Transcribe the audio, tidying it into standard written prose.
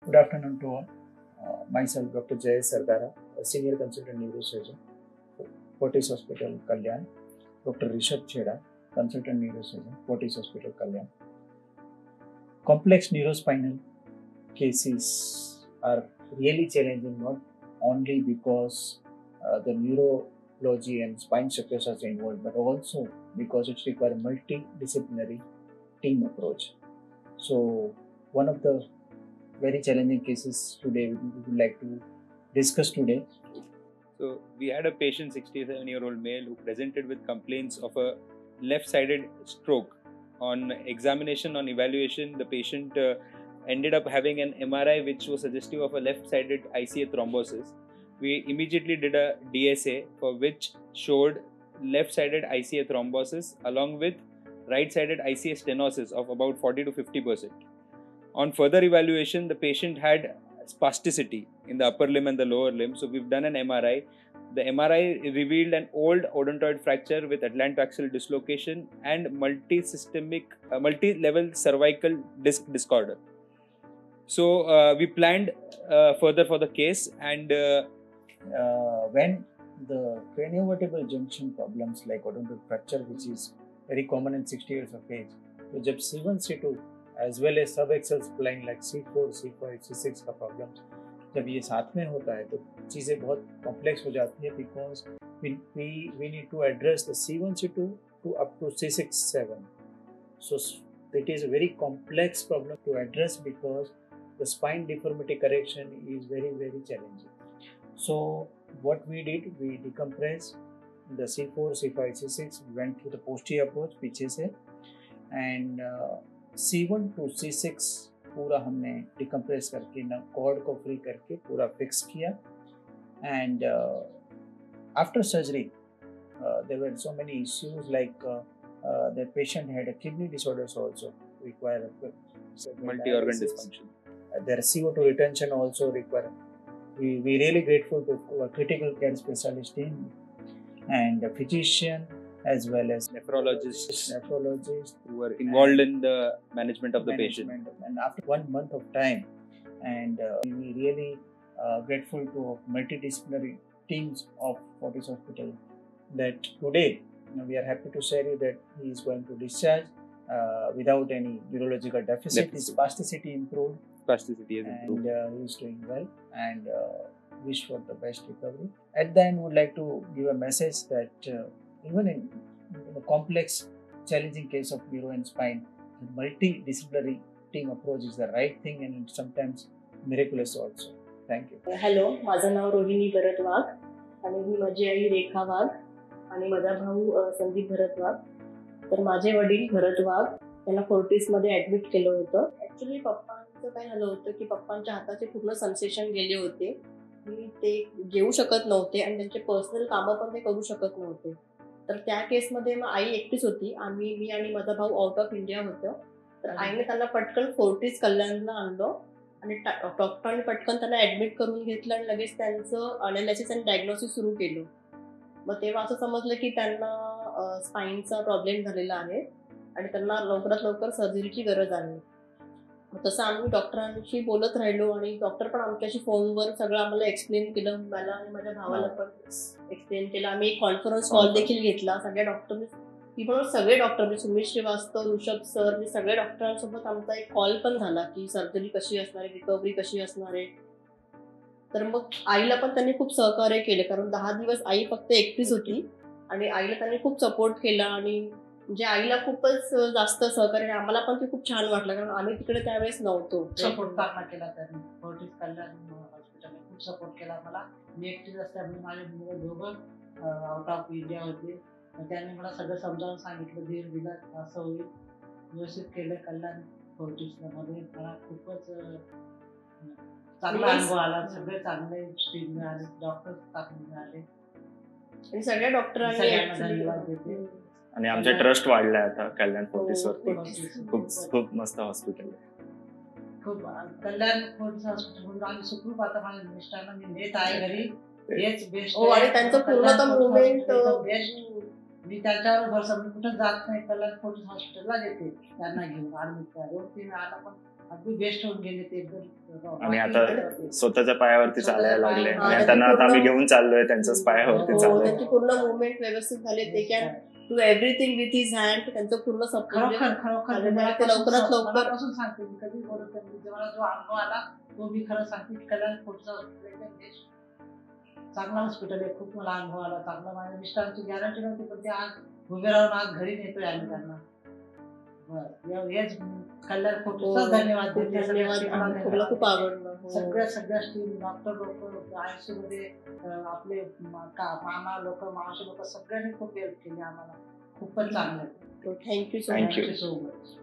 Good afternoon to all. Myself, Dr. Jay Sardara, a senior consultant neurosurgeon, Fortis Hospital, Kalyan. Dr. Rishabh Chheda, consultant neurosurgeon, Fortis Hospital, Kalyan. Complex neurospinal cases are really challenging, not only because the neurology and spine structures are involved, but also because it requires multidisciplinary team approach. So, one of the very challenging cases today we would like to discuss today. So we had a patient, 67-year-old male, who presented with complaints of a left-sided stroke. On examination, on evaluation, the patient ended up having an MRI which was suggestive of a left-sided ICA thrombosis. We immediately did a DSA for which showed left-sided ICA thrombosis along with right-sided ICA stenosis of about 40 to 50%. On further evaluation, the patient had spasticity in the upper limb and the lower limb. So we've done an MRI. The MRI revealed an old odontoid fracture with atlantoaxial dislocation and multi-level cervical disc disorder. So we planned further for the case, and when the craniovertebral junction problems like odontoid fracture, which is very common in 60 years of age, तो जब C1 C2 as well as subaxial spline like C4 C5 C6 का problem जब ये साथ में होता है तो चीज़ें बहुत कॉम्प्लेक्स हो जाती है because we need to address the C1 C2 to up to C6 7. So it is a very complex problem to address because the spine deformity correction is very challenging. So what we did, we decompressed the C4 C5 C6, went to the posterior approach पीछे से, and C1 to C6 पूरा हमने decompress करके ना cord को free करके पूरा fix किया. And after surgery there were so many issues like the patient had a kidney disorders also require multi-organ dysfunction. Their CO2 retention also require. We really grateful to our critical care specialist team and the physician as well as nephrologists who were involved in the management of the patient. And after 1 month of time, and we really grateful to multidisciplinary teams of Fortis Hospital that today we are happy to share you that he is going to discharge without any neurological deficit. His spasticity improved. Spasticity has improved. And he is doing well, and wish for the best recovery. At the end, would like to give a message that even in a complex, challenging case of neuro and spine, the multidisciplinary team approach is the right thing and sometimes miraculous also. Thank you. Hello, माझं नाव रोहिणी भरत वाघ आणि मी माझी आई रेखा वाघ आणि माझा भाऊ संदीप भरत वाघ. तर माझे वडील भरत वाघ त्यांना फोर्टिसमध्ये ॲडमिट केलं होतं. ॲक्च्युली पप्पांचं काय झालं होतं की पप्पांच्या हाताचे पूर्ण सेन्सेशन गेले होते. ते जेवू शकत नव्हते आणि त्यांचे पर्सनल कामं पण ते करू शकत नव्हते. तर त्या केसमध्ये मग आई एकटीच होती. मी आणि माझा भाऊ आउट ऑफ इंडिया होतो. तर आईने त्यांना पटकन फोर्टिस कल्याणला आणलं आणि डॉक्टरांनी पटकन त्यांना ॲडमिट करून घेतलं आणि लगेच त्यांचं अनालिसिस आणि डायग्नोसिस सुरू केलं. मग तेव्हा असं समजलं की त्यांना स्पाईनचा प्रॉब्लेम झालेला आहे आणि त्यांना लवकरात लवकर सर्जरीची गरज आहे. तसं आम्ही डॉक्टरांशी बोलत राहिलो आणि डॉक्टर पण आमच्याशी फोनवर सगळं आम्हाला एक्सप्लेन केलं. मला आणि माझ्या भावाला पण एक्सप्लेन केलं. आम्ही एक कॉन्फरन्स कॉल देखील घेतला. सगळे डॉक्टर सुमित श्रीवास्तव, ऋषभ सर, सगळ्या डॉक्टरांसोबत आमचा एक कॉल पण झाला की सर्जरी कशी असणार आहे, रिकव्हरी कशी असणार आहे. तर मग आईला पण त्यांनी खूप सहकार्य केलं कारण 10 दिवस आई फक्त एकटीच होती आणि आईला त्यांनी खूप सपोर्ट केला आणि म्हणजे आईला खूपच जास्त सहकार्य. आम्हाला पण ते खूप छान वाटलं कारण आम्ही तिकडे त्यावेळेस नव्हतो. सपोर्ट चांगला केला त्यांनी. फोर्टिस कल्याण हॉस्पिटलने खूप सपोर्ट केला मला. मी एकटीच असल्यामुळे माझे मुलं दोघं आउट ऑफ इंडिया होते. त्यांनी मला सगळं समजावून सांगितलं, धीर दिला, असं होईल, व्यवस्थित केलं. कल्याण फोर्टिसमध्ये मला खूपच चांगला अनुभव आला. सगळे चांगले टीम मिळाले, डॉक्टर चांगले मिळाले आणि सगळ्या डॉक्टरांनी धन्यवाद देते. आणि आमचा ट्रस्ट वाढलाय आता कल्याण फोर्टिसवरती. खूप मस्त हॉस्पिटल. खूप कल्याण फोर्टिस हॉस्पिटल आम्ही सुखरूप. आता माझ्या मिस्टरांना मी नेत आहे घरी. हेच बेस्ट आणि त्यांचं पूर्ण मुवमेंट बेस्ट. मी त्याच्यावर भरसा मी कुठं जात नाही. कल्याण फोर्टिस हॉस्पिटलला येते त्यांना घेऊन. 2-3 वेळा पण अगदी बेस्ट होऊन गेले ते एकदम. आणि आता स्वतःच्या पायावरती चालायला लागले हा, आणि त्यांना आता आम्ही घेऊन चाललोय त्यांच्याच पायावरती हो, चाललोय. त्यांची पूर्ण मुवमेंट व्यवस्थित झाले. ते can do everything with his hand. त्यांचं पूर्ण सपोर्ट खरोखर आणि मला ते लवकरात लवकर मनापासून सांगते मी, कधी बोलत नाही. म्हणजे मला जो अनुभव आला तो मी खरं सांगते की कल्याण पुढचं हॉस्पिटल एकदम बेस्ट चांगलं हॉस्पिटल आहे. खूप मला अनुभव आला चांगला. माझ्या मिस्टरांची गॅरंटी नव्हती पण ते आज उभे राहून आज घरी नेतोय आम्ही त्यांना. बस हेच कल्याण पुढचं धन्यवाद खूप देते. सगळ्या धन्यवाद. टीमला मला धन्यवाद खूप देते. आवडलं. हो. सगळ्या टीम डॉक्टर लोक आयसीयू मध्ये आपले मामा लोक मावशी लोक सगळ्यांनी खूप हेल्प केली आम्हाला. खूपच चांगलं. Thank you so Thank much. you. Thank you so much.